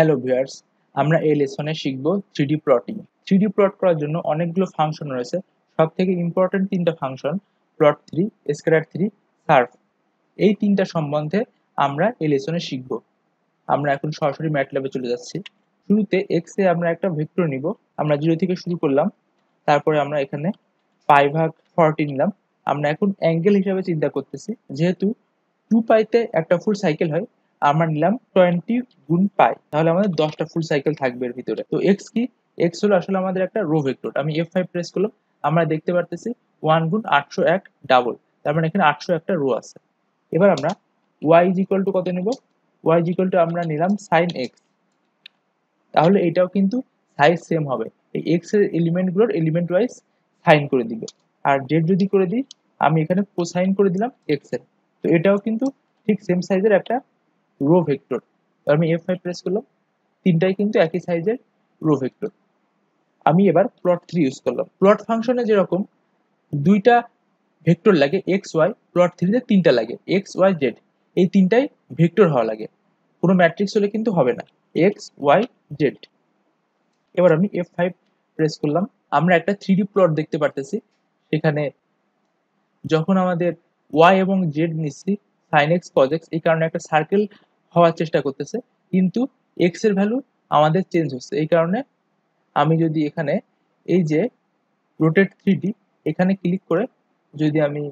Hello viewers, আমরা এই লেসনে শিখব 3D প্লটিং। 3D প্লট করার জন্য অনেকগুলো ফাংশন রয়েছে। সবথেকে ইম্পর্টেন্ট 3টা ফাংশন plot3, scatter3, surf। এই 3টা সম্বন্ধে আমরা এই লেসনে শিখব। আমরা এখন সরাসরি ম্যাটল্যাবে চলে যাচ্ছি। শুরুতে x এ আমরা একটা ভেক্টর নিব। আমরা 0 থেকে শুরু করলাম। তারপরে আমরা এখানে পাই ভাগ 40 নিলাম। আমরা এখন অ্যাঙ্গেল হিসাবে চিন্তা করতেছি। যেহেতু 2 পাইতে একটা ফুল সাইকেল হয়, আমরা নিলাম 20 গুণ পাই, তাহলে আমাদের 10টা ফুল সাইকেল থাকবে এর ভিতরে। তো x কি? x হলো আসলে আমাদের একটা রো ভেক্টর। আমি F5 প্রেস করলাম, আমরা দেখতে পারতেছি 1 গুণ 801 ডাবল, তার মানে এখানে 801টা রো আছে। এবার আমরা y কত নেব? y আমরা নিলাম sin x, তাহলে এটাও কিন্তু সাইজ সেম হবে। এই x এর এলিমেন্টগুলোর এলিমেন্ট ওয়াইজ সাইন করে দিবে। আর z যদি করে দিই, আমি এখানে কোসাইন করে দিলাম x এর, তো এটাও কিন্তু ঠিক সেম সাইজের একটা রো ভেক্টর। আমি F5 প্রেস করলাম, তিনটাই কিন্তু একই সাইজের রো ভেক্টর। আমি এবার plot3 ইউজ করলাম। প্লট ফাংশনে যেরকম দুইটা ভেক্টর লাগে x y, plot3 তে তিনটা লাগে x y z। এই তিনটাই ভেক্টর হওয়া লাগে, কোনো ম্যাট্রিক্স হলে কিন্তু হবে না। x y z। এবার আমি F5 প্রেস করলাম, আমরা একটা 3D প্লট দেখতে পারতেছি। সেখানে যখন আমাদের y এবং z নিচ্ছি sin x cos x, এই কারণে একটা সার্কেল হওয়ার চেষ্টা করতেছে, কিন্তু x এর ভ্যালু আমাদের চেঞ্জ হচ্ছে। এই কারণে আমি যদি এখানে এই যে রোটেট 3D এখানে ক্লিক করে যদি আমি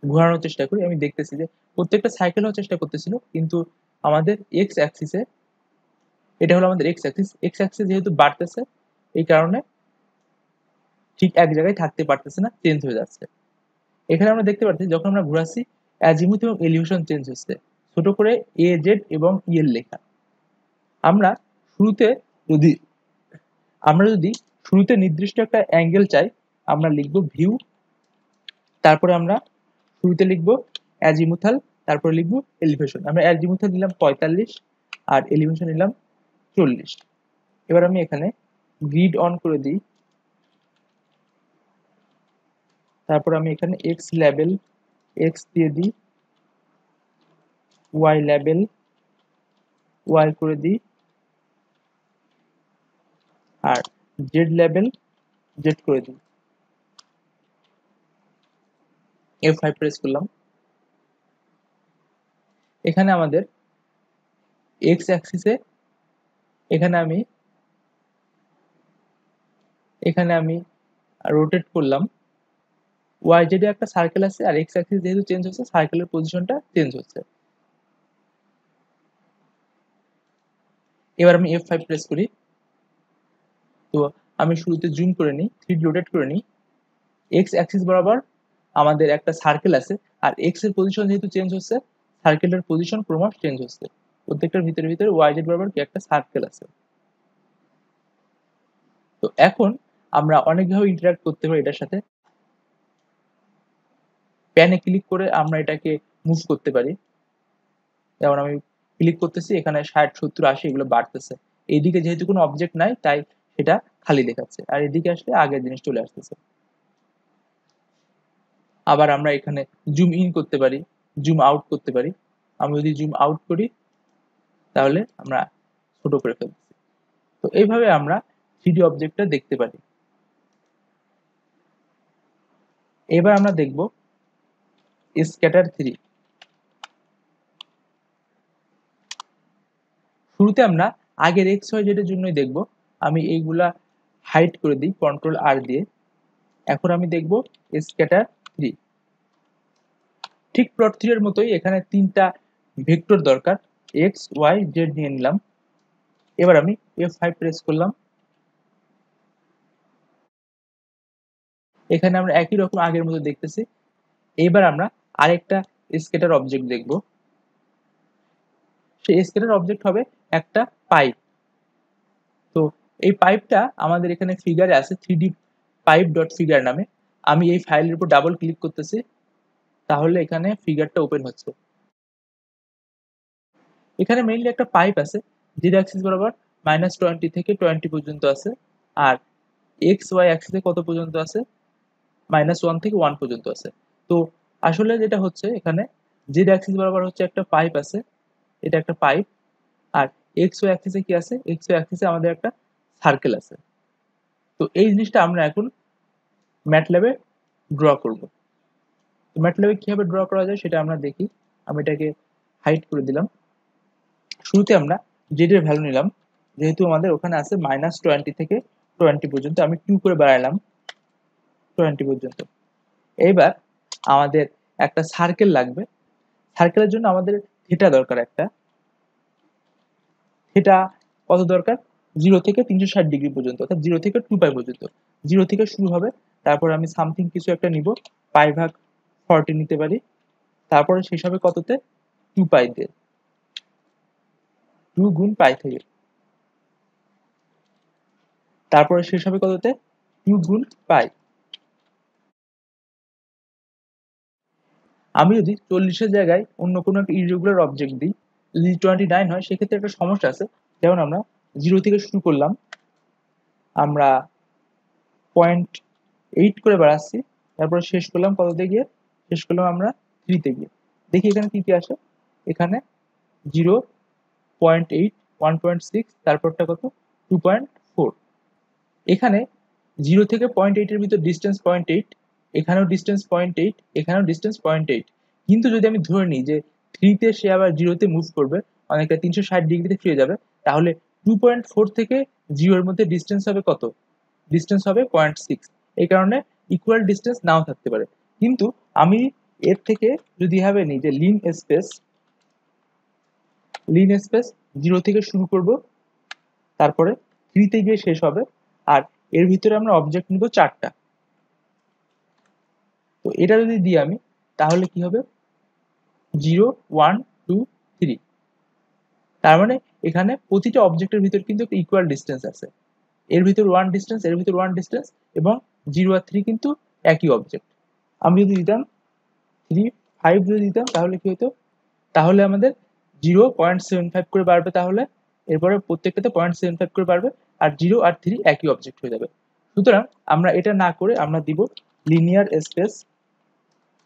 ঘোরানোর চেষ্টা করি, আমি দেখতেছি যে প্রত্যেকটা সাইকেল হওয়ার চেষ্টা করতেছিল, কিন্তু আমাদের এক্স অ্যাক্সিসে, এটা হলো আমাদের এক্স অ্যাক্সিস যেহেতু বাড়তেছে, এই কারণে ঠিক এক জায়গায় থাকতে পারতেছে না, চেঞ্জ হয়ে যাচ্ছে। এখানে আমরা দেখতে পাচ্ছি যখন আমরা ঘোরাচ্ছি অ্যাজিমুথ এবং এলিভেশন চেঞ্জ হচ্ছে, ছোট করে এ জেড এবং ই এর লেখা। আমরা শুরুতে যদি শুরুতে নির্দিষ্ট একটা অ্যাঙ্গেল চাই, আমরা লিখব ভিউ, তারপরে আমরা শুরুতে লিখব অ্যাজিমুথাল, তারপরে লিখব এলিভেশন। আমরা অ্যাজিমুথাল নিলাম 45 আর এলিভেশন নিলাম 40। এবার আমি এখানে গ্রিড অন করে দিই, তারপর আমি এখানে এক্স লেবেল এক্স দিয়ে দিই, ওয়াই লেবেল ওয়াই করে দিই, আর জেড লেবেল জেড করে দিই। F5 প্রেস করলাম। এখানে আমাদের এক্স অ্যাক্সিসে এখানে আমি রোটেট করলাম। ওয়াই জেডে একটা সার্কেল আছে, আর এক্স অ্যাক্সিস যেহেতু চেঞ্জ হচ্ছে, সার্কেলের পজিশনটা চেঞ্জ হচ্ছে। এবার আমি F5 প্রেস করি। তো আমি শুরুতে জুম করে নিই, 3D রোটেট করে নিই। এক্স অ্যাক্সিস বরাবর আমাদের একটা সার্কেল আছে, আর এক্স এর পজিশন যেহেতু চেঞ্জ হচ্ছে, সার্কেলের পজিশন ক্রমশ চেঞ্জ হচ্ছে। প্রত্যেকটার ভিতরে ওয়াই জেড বরাবর কি একটা সার্কেল আছে। তো এখন আমরা অনেকভাবে ইন্টারঅ্যাক্ট করতে পারি এটার সাথে। প্যানে ক্লিক করে আমরা এটাকে মুভ করতে পারি। যেমন আমি ক্লিক করতেছি, এখানে 60 70 80 এগুলো বাড়তেছে। এইদিকে যেহেতু কোনো অবজেক্ট নাই, তাই সেটা খালি দেখাচ্ছে, আর এদিকে আসলে আগের জিনিস চলে আসতেছে। আবার আমরা এখানে জুম ইন করতে পারি, জুম আউট করতে পারি। আমি যদি জুম আউট করি, তাহলে আমরা ছোট করে ফেলতেছি। তো এইভাবে আমরা 3D অবজেক্টটা দেখতে পারি। এবার আমরা দেখব scatter3। শুরুতে আমরা আগের এক্স ওয়াই জেড এর জন্যই দেখব। আমি এইগুলা হাইড করে দিই কন্ট্রোল আর দিয়ে। এখন আমি দেখব scatter3। ঠিক plot3 এর মতোই এখানে তিনটা ভেক্টর দরকার, এক্স ওয়াই জেড নিয়ে নিলাম। এবার আমি F5 প্রেস করলাম। এখানে আমরা একই রকম আগের মতো দেখতেছি। এবার আমরা আরেকটা স্কেটার অবজেক্ট দেখব। সেই স্কেটার অবজেক্ট হবে একটা পাইপ। তো এই পাইপটা আমাদের এখানে ফিগারে আছে, 3D পাইপ ডট ফিগার নামে। আমি এই ফাইলের উপর ডাবল ক্লিক করতেছি, তাহলে এখানে ফিগারটা ওপেন হচ্ছে। এখানে মেইনলি একটা পাইপ আছে, জেড অ্যাক্সিস বরাবর -20 থেকে 20 পর্যন্ত আছে, আর এক্স ওয়াই অ্যাক্সিসে কত পর্যন্ত আছে, -1 থেকে 1 পর্যন্ত আছে। তো আসলে যেটা হচ্ছে, এখানে জেড অ্যাক্সিস বরাবর হচ্ছে একটা পাইপ আছে, এটা একটা পাইপ, আর এক্স ওয়াই অ্যাক্সিসে কি আছে, এক্স ওয়াই অ্যাক্সিসে আমাদের একটা সার্কেল আছে। তো এই জিনিসটা আমরা এখন ম্যাটল্যাবে ড্র করব। তো ম্যাটল্যাবে কিভাবে ড্র করা যায় সেটা আমরা দেখি। আমি এটাকে হাইড করে দিলাম। শুরুতে আমরা জেড এর ভ্যালু নিলাম, যেহেতু আমাদের ওখানে আছে -20 থেকে 20 পর্যন্ত, আমি 2 করে বাড়াইলাম 20 পর্যন্ত। এইবার আমাদের একটা সার্কেল লাগবে। সার্কেলের জন্য আমাদের থিটা দরকার একটা। থিটা কত দরকার? 0 থেকে 360 ডিগ্রি পর্যন্ত, অর্থাৎ 0 থেকে 2π পর্যন্ত। 0 থেকে শুরু হবে, তারপর আমি সামথিং কিছু একটা নিব, π/40 নিতে পারি, তারপরে শেষ হবে কততে? 2π তে, 2 গুণ π থেকে, তারপরে শেষ হবে কততে? 2 গুণ π। আমি যদি 40 এর জায়গায় অন্য কোনো একটা ইররেগুলার অবজেক্ট দিই, যদি 29 হয়, সেক্ষেত্রে একটা সমস্যা আছে। যেমন আমরা 0 থেকে শুরু করলাম, আমরা 0.8 করে বাড়াচ্ছি, তারপরে শেষ করলাম কততে গিয়ে? শেষ করলাম আমরা 3 তে গিয়ে। দেখি এখানে কি কি আসে। এখানে 0, 0.8, 1.6, তারপরটা কত? 2.4। এখানে 0 থেকে 0.8 এর ভিতর ডিস্টেন্স 0.8, এখানেও ডিস্টেন্স 0.8, এখানেও ডিস্টেন্স 0.8। কিন্তু যদি আমি ধরে নিই যে 3 তে সে আবার 0 তে মুভ করবে, অনেকটা 360 ডিগ্রিতে ফিরে যাবে, তাহলে 2.4 থেকে 0 এর মধ্যে ডিস্টেন্স হবে কত? ডিস্টেন্স হবে 0.6। এই কারণে ইকুয়াল ডিস্টেন্স নাও থাকতে পারে। কিন্তু আমি এর থেকে যদি এভাবে নিই যে লিন স্পেস 0 থেকে শুরু করব, তারপরে 3 তে গিয়ে শেষ হবে, আর এর ভিতরে আমরা অবজেক্ট নিব 4টা। তো এটা যদি দিই আমি, তাহলে কি হবে? 0, 1, 2, 3। তার মানে এখানে প্রতিটা অবজেক্টের ভিতর কিন্তু একটা ইকুয়াল ডিস্টেন্স আছে। এর ভিতর 1 ডিস্টেন্স, এর ভিতর 1 ডিস্টেন্স, এবং 0 আর 3 কিন্তু একই অবজেক্ট। আমি যদি দিতাম 3, 5 যদি দিতাম, তাহলে কি হতো? তাহলে আমাদের 0.75 করে বাড়বে, তাহলে এরপরে প্রত্যেকটাতে 0.75 করে বাড়বে, আর 0 আর 3 একই অবজেক্ট হয়ে যাবে। সুতরাং আমরা এটা না করে আমরা দিব লিনিয়ার স্পেস,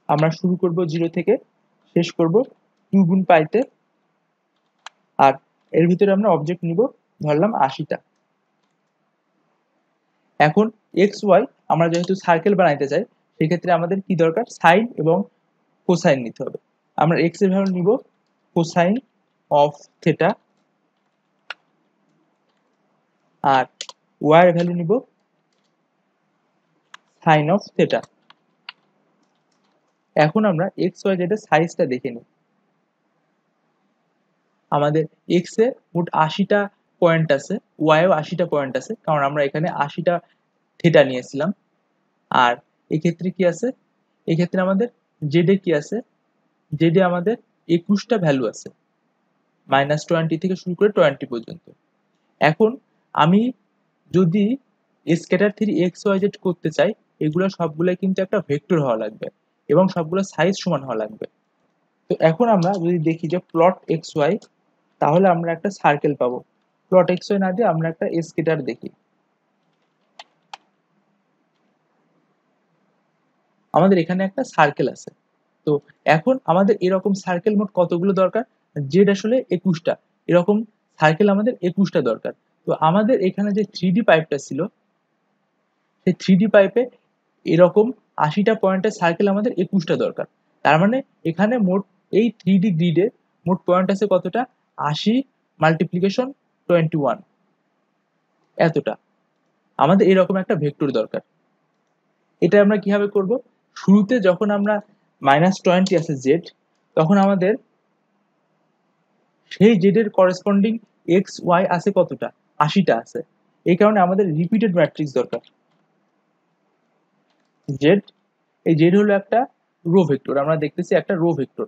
আমরা শুরু করব 0 থেকে, শেষ করব 2 গুণ পাইতে, আর এর ভিতরে আমরা অবজেক্ট নিব ধরলাম 80টা। এখন এক্স ওয়াই আমরা যেহেতু সার্কেল বানাইতে চাই, সেক্ষেত্রে আমাদের কি দরকার? সাইন এবং কোসাইন নিতে হবে। আমরা এক্স এর ভ্যালু নিব কোসাইন অফ থিটা, আর ওয়াই এর ভ্যালু নিব সাইন অফ থিটা। এখন আমরা এক্স ওয়াই জেড এর সাইজটা দেখে নিই। আমাদের এক্স এ মোট 80টা পয়েন্ট আছে, ওয়াই এও 80টা পয়েন্ট আছে, কারণ আমরা এখানে 80টা থিটা নিয়েছিলাম। আর এক্ষেত্রে কি আছে? এক্ষেত্রে আমাদের জেড এ কি আছে? জেড এ আমাদের 21টা ভ্যালু আছে, -20 থেকে শুরু করে 20 পর্যন্ত। এখন আমি যদি scatter three X Y Z করতে চাই, এগুলো সবগুলাই কিন্তু একটা ভেক্টর হওয়া লাগবে, এবং সবগুলো সাইজ সমান হওয়া লাগবে। তো এখন আমরা যদি দেখি যে প্লট এক্স ওয়াই, তাহলে আমরা একটা সার্কেল পাবো। প্লট এক্স ওয়াই না দিয়ে আমরা একটা স্ক্যাটার দেখি। আমাদের এখানে একটা সার্কেল আছে। তো এখন আমাদের এরকম সার্কেল মোট কতগুলো দরকার? জেড আসলে 21টা, এরকম সার্কেল আমাদের 21টা দরকার। তো আমাদের এখানে যে 3D পাইপটা ছিল, সেই 3D পাইপে এরকম 80টা পয়েন্টের সার্কেল আমাদের 21টা দরকার। তার মানে এখানে মোট এই 3D গ্রিডে মোট পয়েন্ট আছে কতটা? 80 মাল্টিপ্লিকেশন 21, এতটা। আমাদের এরকম একটা ভেক্টর দরকার। এটা আমরা কিভাবে করব? শুরুতে যখন আমরা -20 আছে জেড, তখন আমাদের সেই জেড এর করেসপন্ডিং এক্স ওয়াই আছে কতটা? 80টা আছে। এই কারণে আমাদের রিপিটেড ম্যাট্রিক্স দরকার। জেড, এই জেড হলো একটা রো ভেক্টর, আমরা দেখতেছি একটা রো ভেক্টর।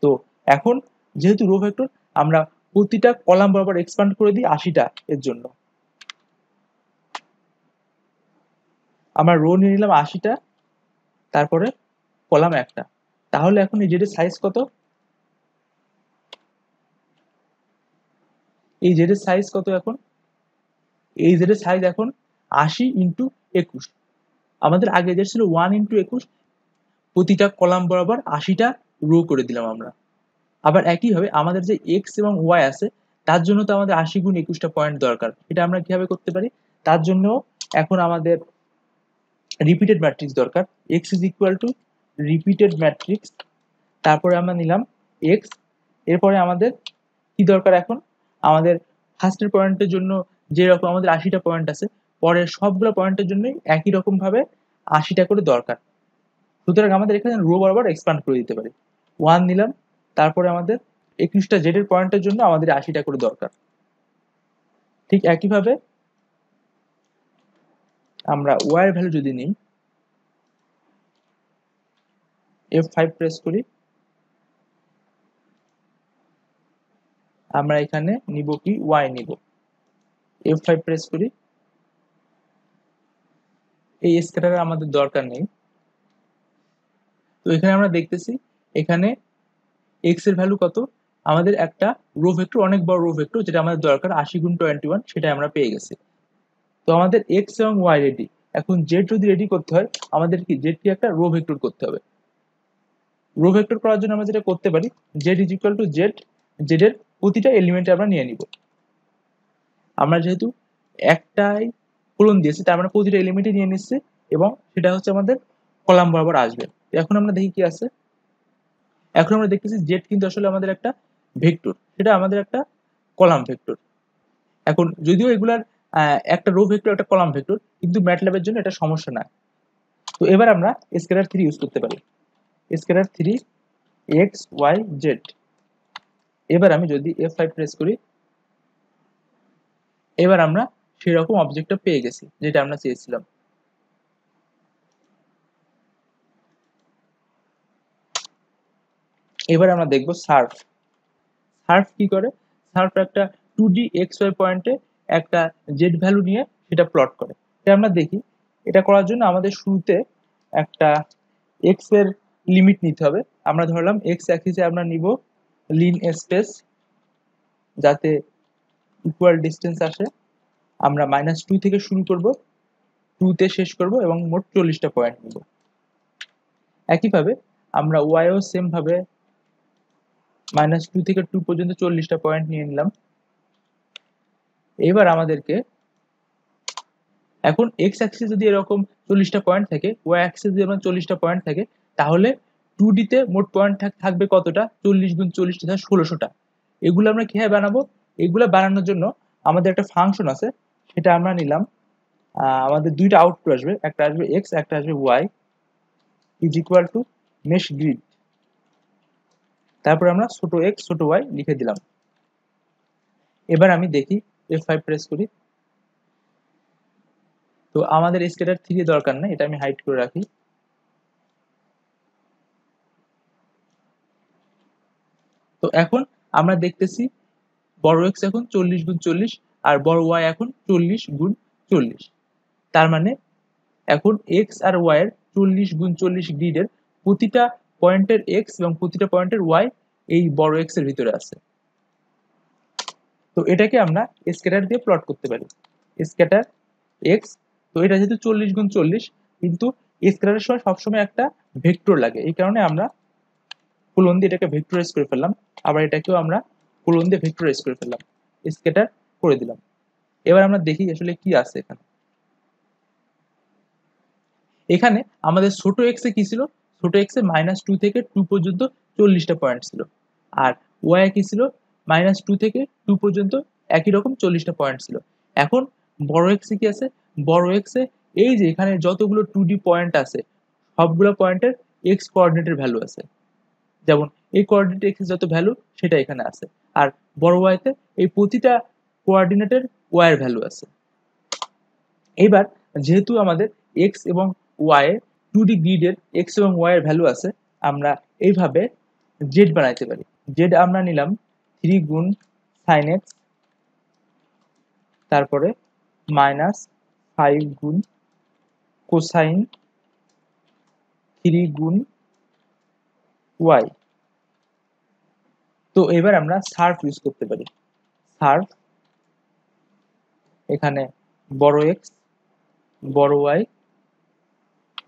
তো এখন যেহেতু রো ভেক্টর, আমরা প্রতিটা কলাম বরাবর এক্সপ্যান্ড করে দিই 80টা এর জন্য। আমরা রো নিয়ে নিলাম 80টা, তারপরে কলাম একটা। তাহলে এখন এই জেডের সাইজ কত? এই জেডের সাইজ কত এখন? এই জেডের সাইজ এখন 80 ইন্টু 21। আমাদের আগে যে ছিল 1 ইন্টু 21, প্রতিটা কলাম বরাবর 80টা রো করে দিলাম আমরা। আবার একইভাবে আমাদের যে এক্স এবং ওয়াই আছে, তার জন্য তো আমাদের 80 গুণ 21টা পয়েন্ট দরকার। এটা আমরা কিভাবে করতে পারি? তার জন্য এখন আমাদের রিপিটেড ম্যাট্রিক্স দরকার। X is equal two repeated matrix, তারপরে আমরা নিলাম এক্স। এরপরে আমাদের কি দরকার? এখন আমাদের ফার্স্টের পয়েন্টের জন্য যেরকম আমাদের 80টা পয়েন্ট আছে, পরের সবগুলো পয়েন্টের জন্যই একই রকম ভাবে 80টা করে দরকার। সুতরাং আমাদের এখানে রো বরাবর এক্সপ্যান্ড করে দিতে পারি। 1 নিলাম, তারপরে আমাদের 21টা জেড এর পয়েন্টের জন্য আমাদের 80টা করে দরকার। ঠিক একইভাবে আমরা ওয়াই এর ভ্যালু যদি নিই, F5 প্রেস করি, আমরা এখানে নিব কি? ওয়াই নিব। F5 প্রেস করি, এই স্ক্যাটার আমাদের দরকার নেই। তো এখানে আমরা দেখতেছি এখানে x এর ভ্যালু কত? আমাদের একটা রো ভেক্টর, অনেক বড় রো ভেক্টর, যেটা আমাদের দরকার 80 গুণ 21, সেটা আমরা পেয়ে গেছি। তো আমাদের x এবং y রেডি। এখন z যদি রেডি করতে হয়, আমাদের কি z কে একটা রো ভেক্টর করতে হবে। রো ভেক্টর করার জন্য আমরা যেটা করতে পারি, z is equal two z, z এর প্রতিটা এলিমেন্টে আমরা নিয়ে নিব। আমরা যেহেতু একটাই কোলন দিয়েছি, তার মানে প্রতিটা এলিমেন্টই নিয়ে নিচ্ছে এবং সেটা হচ্ছে আমাদের কলাম বরাবর আসবে। এখন আমরা দেখি কি আছে। এখন আমরা দেখতেছি জেড কিন্তু আসলে আমাদের একটা ভেক্টর, সেটা আমাদের একটা কলাম ভেক্টর। এখন যদিও এগুলার একটা রো ভেক্টর একটা কলাম ভেক্টর, কিন্তু ম্যাটল্যাবের জন্য এটা সমস্যা না। তো এবার আমরা স্কেলার 3 ইউজ করতে পারি। Scalar 3 X Y Z. এবার আমি যদি F5 প্রেস করি, এবার আমরা সেরকম অবজেক্টটা পেয়ে গেছি যেটা আমরা চেয়েছিলাম। এবার আমরা দেখব সার্ফ। সার্ফ কি করে? সার্ফ একটা 2D XY পয়েন্টে একটা জেড ভ্যালু নিয়ে সেটা প্লট করে। এটা আমরা দেখি। এটা করার জন্য আমাদের শুরুতে একটা এক্স এর লিমিট নিতে হবে। আমরা ধরলাম এক্স অ্যাক্সিসে আমরা নিব লিন স্পেস, যাতে ইকুয়াল ডিস্টেন্স আসে। আমরা -2 থেকে শুরু করব, 2 তে শেষ করব এবং মোট 40টা পয়েন্ট নিব। একইভাবে আমরা ওয়াইও সেম ভাবে -2 থেকে 2 পর্যন্ত 40টা পয়েন্ট নিয়ে নিলাম। এবার আমাদেরকে এখন এক্স অ্যাক্সিসে যদি এরকম 40টা পয়েন্ট থাকে, ওয়াই অ্যাক্সিসে যদি এরকম 40টা পয়েন্ট থাকে, তাহলে 2D তে মোট পয়েন্ট থাকবে কতটা? 40 গুণ 40 = 16টা। এগুলো আমরা কিভাবে বানাবো? এগুলো বানানোর জন্য আমাদের একটা ফাংশন আছে, সেটা আমরা নিলাম। আমাদের দুইটা আউটপুট আসবে, একটা আসবে এক্স, একটা আসবে Y, is equal to mesh grid. তারপর আমরা ছোট এক্স ছোট ওয়াই লিখে দিলাম। এবার আমি দেখি, F5 প্রেস করি। তো আমাদের স্কেলার 3 দরকার নেই, এটা আমি হাইড করে রাখি। তো এখন আমরা দেখতেছি বড় এক্স এখন 40 গুণ 40 আর বড় ওয়াই এখন 40 গুণ 40। তার মানে এখন এক্স আর ওয়াই এর 40 গুণ 40 গ্রিডের প্রতিটা পয়েন্টের এক্স এবং প্রতিটা পয়েন্টের ওয়াই এই বড় এক্স এর ভিতরে আছে। তো এটাকে আমরা স্ক্যাটার দিয়ে প্লট করতে পারি। স্ক্যাটার এক্স, তো এটা যেহেতু 40 গুণ 40, কিন্তু স্ক্যাটারের সময় সবসময় একটা ভেক্টর লাগে, এই কারণে আমরা কোলন দিয়ে এটাকে ভেক্টরাইজ করে ফেললাম। আবার এটাকেও আমরা কোলন দিয়ে ভেক্টরাইজ করে ফেললাম, স্ক্যাটার করে দিলাম। এবার আমরা দেখি আসলে কি আছে এখানে। এখানে আমাদের ছোট এক্স এ কি ছিল? ছোট এক্স এ -2 থেকে 2 পর্যন্ত 40টা পয়েন্ট ছিল, আর ওয়াই এ কি ছিল? -2 থেকে 2 পর্যন্ত একই রকম 40টা পয়েন্ট ছিল। এখন বড় এক্স এ কি আছে? বড় এক্স এ এই যে এখানে যতগুলো 2D পয়েন্ট আছে, সবগুলো পয়েন্টের এক্স কোঅর্ডিনেটের ভ্যালু আছে। যেমন এই কোঅর্ডিনেট এক্স যত ভ্যালু সেটা এখানে আছে, আর বড় ওয়াইতে এই প্রতিটা কোঅর্ডিনেটের ওয়াই এর ভ্যালু আছে। এবার যেহেতু আমাদের এক্স এবং ওয়াই 2D গ্রিডের এক্স এবং ওয়াই এর ভ্যালু আছে, আমরা এইভাবে জেড বানাইতে পারি। জেড আমরা নিলাম 3 গুণ সাইন এক্স, তারপরে -5 গুণ কোসাইন 3 গুণ ওয়াই। তো এবার আমরা সার্ফ ইউজ করতে পারি। সার্ফ, এখানে বড় এক্স বড় ওয়াই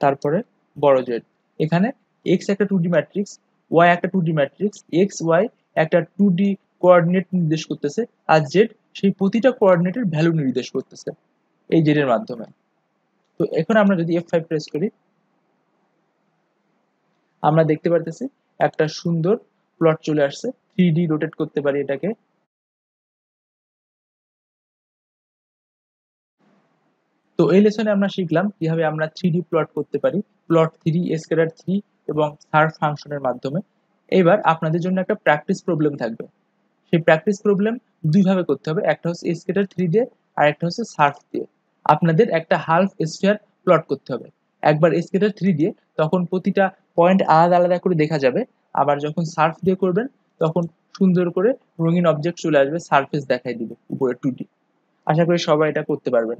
তারপরে বড় জেড। এখানে এক্স একটা 2D ম্যাট্রিক্স, ওয়াই একটা 2D ম্যাট্রিক্স, এক্স ওয়াই একটা 2D কোঅর্ডিনেট নির্দেশ করতেছে, আর জেড সেই প্রতিটা কোঅর্ডিনেটের ভ্যালু নির্দেশ করতেছে এই জেড এর মাধ্যমে। তো এখন আমরা যদি F5 প্রেস করি, আমরা দেখতে পারতেছি একটা সুন্দর প্লট চলে আসছে। 3D রোটেট করতে পারি এটাকে। তো এই লেসনে আমরা শিখলাম কিভাবে আমরা 3D প্লট করতে পারি প্লট 3, স্কেলার 3 এবং সার্ফ ফাংশনের মাধ্যমে। এবার আপনাদের জন্য একটা প্র্যাকটিস প্রবলেম থাকবে। সেই প্র্যাকটিস প্রবলেম দুইভাবে করতে হবে, একটা হচ্ছে স্কেলার 3 দিয়ে আর একটা হচ্ছে সার্ফ দিয়ে। আপনাদের একটা হালফ স্ফিয়ার প্লট করতে হবে। একবার স্কেলার 3 দিয়ে তখন প্রতিটা পয়েন্ট আলাদা আলাদা করে দেখা যাবে, আবার যখন সার্ফ দিয়ে করবেন তখন সুন্দর করে রঙিন অবজেক্ট চলে আসবে, সারফেস দেখাই দিবে উপরে 2D। আশা করি সবাই এটা করতে পারবেন।